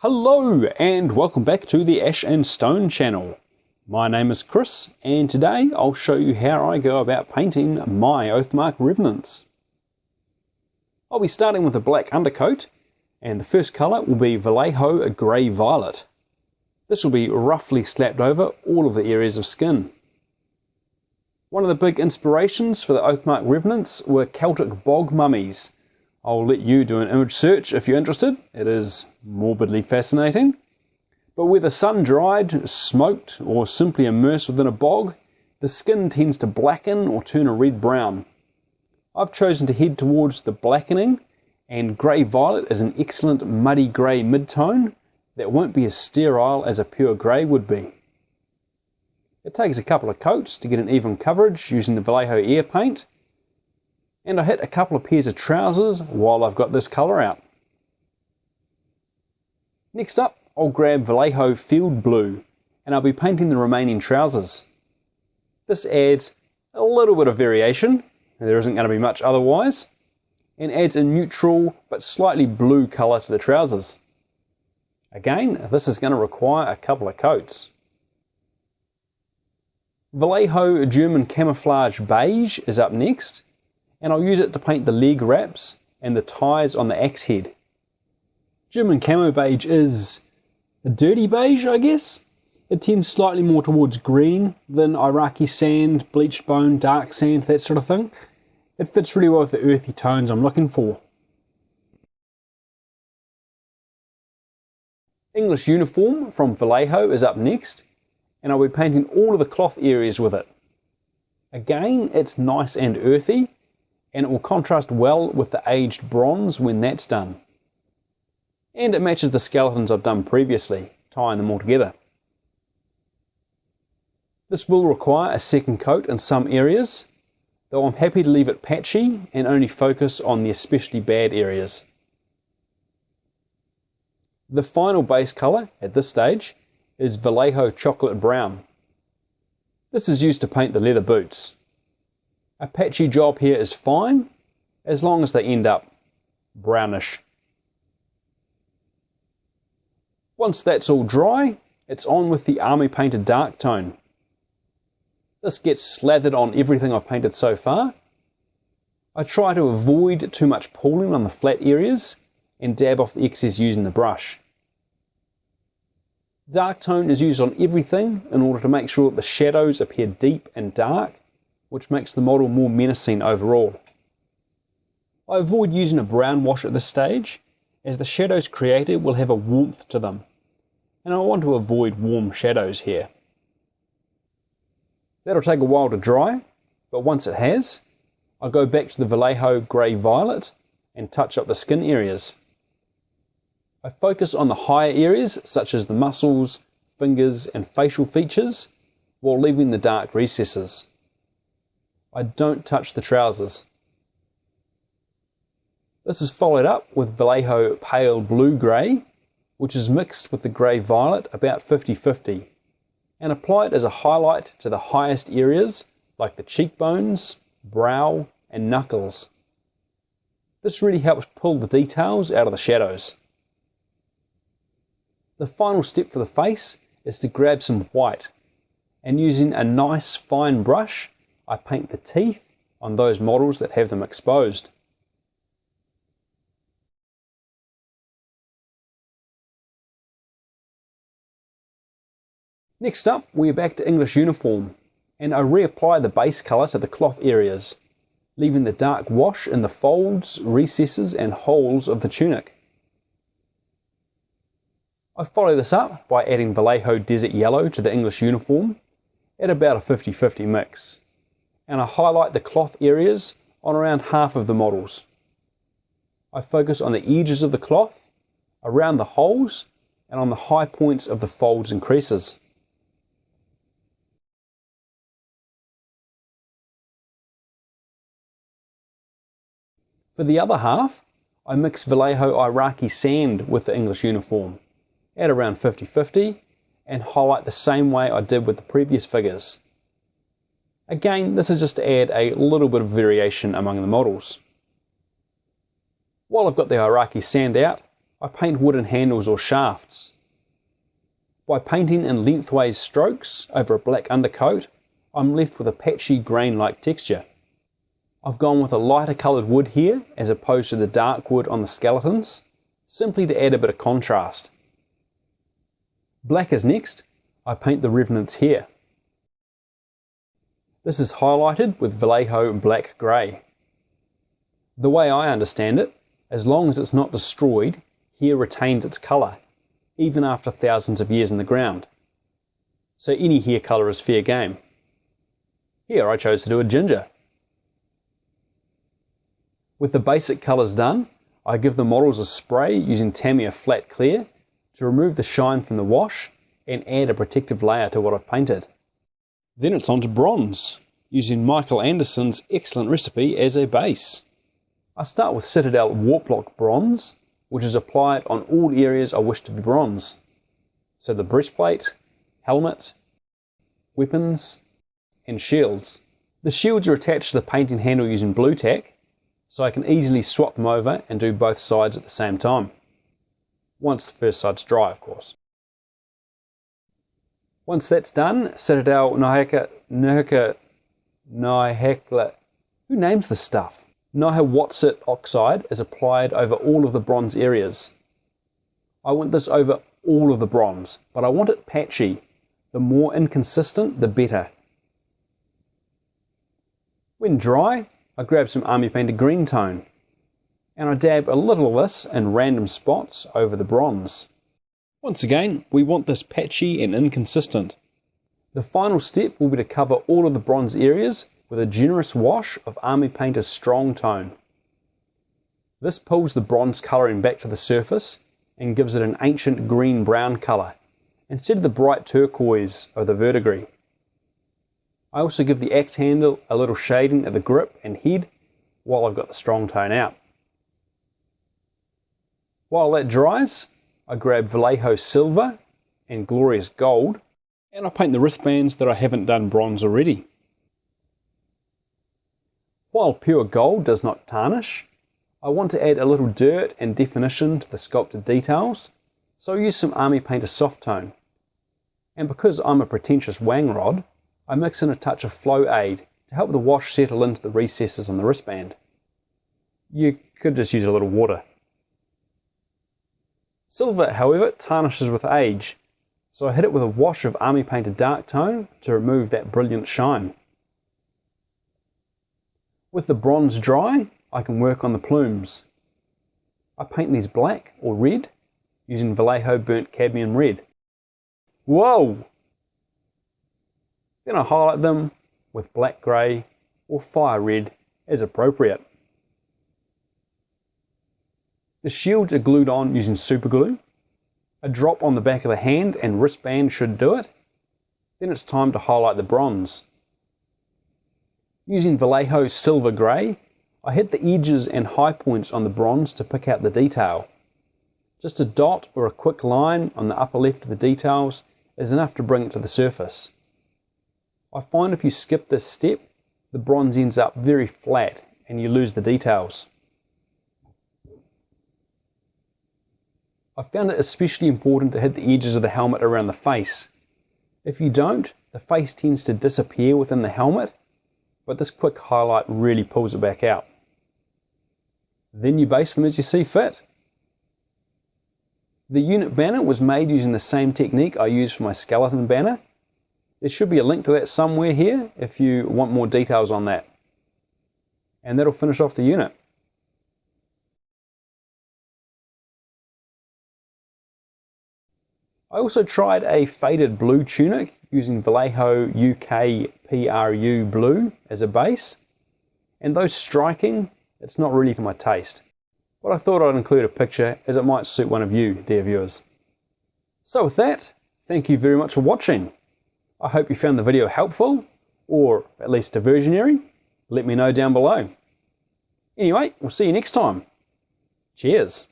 Hello and welcome back to the Ash and Stone channel. My name is Chris and today I'll show you how I go about painting my Oathmark Revenants. I'll be starting with a black undercoat and the first colour will be Vallejo Grey Violet. This will be roughly slapped over all of the areas of skin. One of the big inspirations for the Oathmark Revenants were Celtic bog mummies. I'll let you do an image search if you're interested. It is morbidly fascinating. But whether sun-dried, smoked, or simply immersed within a bog, the skin tends to blacken or turn a red-brown. I've chosen to head towards the blackening, and grey violet is an excellent muddy grey mid-tone that won't be as sterile as a pure grey would be. It takes a couple of coats to get an even coverage using the Vallejo air paint, and I hit a couple of pairs of trousers while I've got this colour out. Next up, I'll grab Vallejo Field Blue and I'll be painting the remaining trousers. This adds a little bit of variation, there isn't going to be much otherwise, and adds a neutral but slightly blue colour to the trousers. Again, this is going to require a couple of coats. Vallejo German Camouflage Beige is up next, and I'll use it to paint the leg wraps and the ties on the axe head. German Camo Beige is a dirty beige, I guess. It tends slightly more towards green than Iraqi sand, bleached bone, dark sand, that sort of thing. It fits really well with the earthy tones I'm looking for. English Uniform from Vallejo is up next, and I'll be painting all of the cloth areas with it. Again, it's nice and earthy, and it will contrast well with the aged bronze when that's done. And it matches the skeletons I've done previously, tying them all together. This will require a second coat in some areas, though I'm happy to leave it patchy and only focus on the especially bad areas. The final base colour at this stage is Vallejo Chocolate Brown. This is used to paint the leather boots. A patchy job here is fine, as long as they end up brownish. Once that's all dry, it's on with the army painted dark tone. This gets slathered on everything I've painted so far. I try to avoid too much pooling on the flat areas and dab off the excess using the brush. Dark tone is used on everything in order to make sure that the shadows appear deep and dark, which makes the model more menacing overall. I avoid using a brown wash at this stage, as the shadows created will have a warmth to them, and I want to avoid warm shadows here. That'll take a while to dry, but once it has, I'll go back to the Vallejo Grey Violet and touch up the skin areas. I focus on the higher areas such as the muscles, fingers and facial features, while leaving the dark recesses. I don't touch the trousers. This is followed up with Vallejo Pale Blue Grey, which is mixed with the Grey Violet about 50-50, and applied as a highlight to the highest areas like the cheekbones, brow and knuckles. This really helps pull the details out of the shadows. The final step for the face is to grab some white, and using a nice fine brush, I paint the teeth on those models that have them exposed. Next up, we are back to English Uniform, and I reapply the base colour to the cloth areas, leaving the dark wash in the folds, recesses and holes of the tunic. I follow this up by adding Vallejo Desert Yellow to the English Uniform at about a 50-50 mix, and I highlight the cloth areas on around half of the models. I focus on the edges of the cloth, around the holes, and on the high points of the folds and creases. For the other half, I mix Vallejo Iraqi Sand with the English Uniform at around 50-50 and highlight the same way I did with the previous figures. Again, this is just to add a little bit of variation among the models. While I've got the Iraqi Sand out, I paint wooden handles or shafts. By painting in lengthways strokes over a black undercoat, I'm left with a patchy grain-like texture. I've gone with a lighter coloured wood here as opposed to the dark wood on the skeletons, simply to add a bit of contrast. Black is next. I paint the Revenants here. This is highlighted with Vallejo black grey. The way I understand it, as long as it's not destroyed, here retains its colour, even after thousands of years in the ground. So any hair colour is fair game. Here I chose to do a ginger. With the basic colours done, I give the models a spray using Tamiya Flat Clear to remove the shine from the wash and add a protective layer to what I've painted. Then it's on to bronze, using Michael Anderson's excellent recipe as a base. I start with Citadel Warplock Bronze, which is applied on all areas I wish to be bronze. So the breastplate, helmet, weapons, and shields. The shields are attached to the painting handle using blue tack, so I can easily swap them over and do both sides at the same time. Once the first side's dry, of course. Once that's done, Citadel Nihekla, who names this stuff? Nihewatsit oxide is applied over all of the bronze areas. I want this over all of the bronze, but I want it patchy. The more inconsistent, the better. When dry, I grab some army painted green tone, and I dab a little of this in random spots over the bronze. Once again, we want this patchy and inconsistent. The final step will be to cover all of the bronze areas with a generous wash of Army Painter's strong tone. This pulls the bronze colouring back to the surface and gives it an ancient green-brown colour, instead of the bright turquoise of the verdigris. I also give the axe handle a little shading at the grip and head while I've got the strong tone out. While that dries, I grab Vallejo Silver and Glorious Gold, and I paint the wristbands that I haven't done bronze already. While pure gold does not tarnish, I want to add a little dirt and definition to the sculpted details, so I use some Army Painter Soft Tone. And because I'm a pretentious wang rod, I mix in a touch of Flow Aid to help the wash settle into the recesses on the wristband. You could just use a little water. Silver, however, tarnishes with age, so I hit it with a wash of Army Painter Dark Tone to remove that brilliant shine. With the bronze dry, I can work on the plumes. I paint these black or red using Vallejo Burnt Cadmium Red. Whoa! Then I highlight them with black grey or fire red as appropriate. The shields are glued on using super glue. A drop on the back of the hand and wristband should do it. Then it's time to highlight the bronze. Using Vallejo Silver Grey, I hit the edges and high points on the bronze to pick out the detail. Just a dot or a quick line on the upper left of the details is enough to bring it to the surface. I find if you skip this step, the bronze ends up very flat and you lose the details. I found it especially important to hit the edges of the helmet around the face. If you don't, the face tends to disappear within the helmet, but this quick highlight really pulls it back out. Then you base them as you see fit. The unit banner was made using the same technique I used for my skeleton banner. There should be a link to that somewhere here if you want more details on that. And that'll finish off the unit. I also tried a faded blue tunic using Vallejo UK PRU blue as a base, and though striking, it's not really to my taste. But I thought I'd include a picture as it might suit one of you, dear viewers. So with that, thank you very much for watching. I hope you found the video helpful, or at least diversionary. Let me know down below. Anyway, we'll see you next time. Cheers.